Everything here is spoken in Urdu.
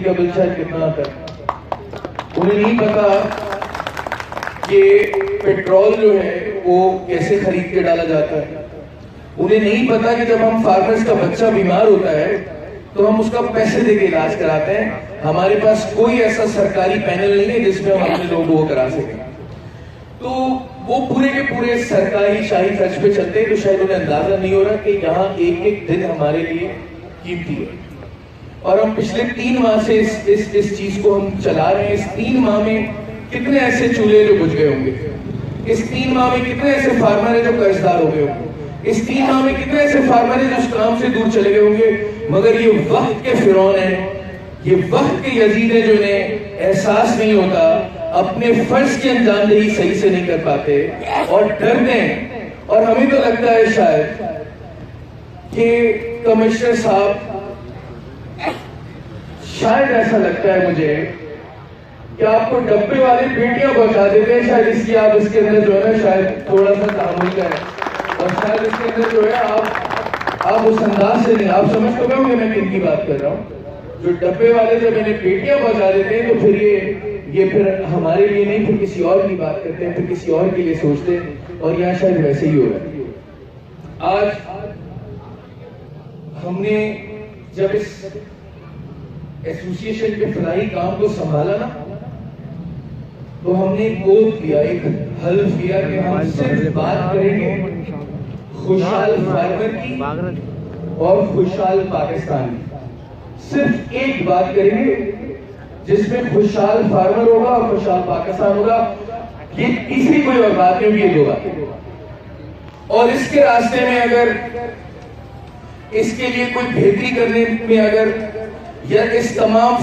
کا بل شاید کتنا آتا ہے. انہیں نہیں پتا کہ پیٹرول جو ہے وہ کیسے خرید کے ڈالا جاتا ہے. انہیں نہیں پتا کہ جب ہم فارمرز کا بچہ بیمار ہوتا ہے تو ہم اس کا پیسے دے کے علاج کراتے ہیں. ہمارے پاس کوئی ایسا سرکاری پینل نہیں ہے جس میں ہم اپنے لوگوں کو کرا سکیں. تو وہ پورے کے پورے سرکاری شاہی خرچ پہ چلتے ہیں. تو شاید انہیں اندازہ نہیں ہو رہا کہ یہاں ایک ایک دن ہمارے لیے قیمتی ہے. اور ہم پچھلے 3 ماہ سے اس چیز کو ہم چلا رہے ہیں. اس 3 ماہ میں کتنے ایسے چولہے جو بجھ گئے ہوں گے. اس 3 ماہ میں کتنے ایسے فارمر ہیں جو قرض دار ہو گئے ہوں گے. اس 3 ماہ میں کتنے ایسے فارمر ہیں جو اس کام سے دور چلے گئے ہوں گے. مگر یہ وقت کے فرعون ہیں, یہ وقت کے یزید ہیں جو انہیں احساس نہیں ہوتا, اپنے فرض کی انجام دہی صحیح سے نہیں کر پاتے اور ڈرتے ہیں. اور ہمیں تو لگتا ہے شاید کہ کمشنر صاحب, شاید ایسا لگتا ہے مجھے کہ آپ کو ڈبے والی پیٹیاں پہنچا دیتے ہیں. شاید اس کی آپ اس کے اندر جو ہے نا شاید تھوڑا سا تعامل کریں, اور شاید اس کے اندر جو ہے آپ اس انداز سے نہیں. آپ سمجھ تو گئے ہوں گے میں کن کی بات کر رہا ہوں. جو ڈبے والے جب انہیں پیٹیاں پہنچا دیتے ہیں تو پھر یہ پھر ہمارے لیے نہیں, پھر کسی اور کی بات کرتے ہیں, پھر کسی اور کے لیے سوچتے ہیں. اور یہاں شاید ویسے ہی ہو رہا ہے. آج ہم نے جب اس ایسوسی ایشن کے فلاحی کام کو سنبھالا نا, تو ہم نے ایک عہد کیا, ایک حلف کیا کہ ہم صرف بات کریں گے خوشحال فارمر کی اور خوشحال پاکستان کی. صرف ایک بات کریں گے جس میں خوشحال فارمر ہوگا اور خوشحال پاکستان ہوگا. یہ کسی کوئی اور بات نہیں, یہ 2 باتیں. اور اس کے راستے میں اگر اس کے لیے کوئی بہتری کرنے میں اگر یا اس تمام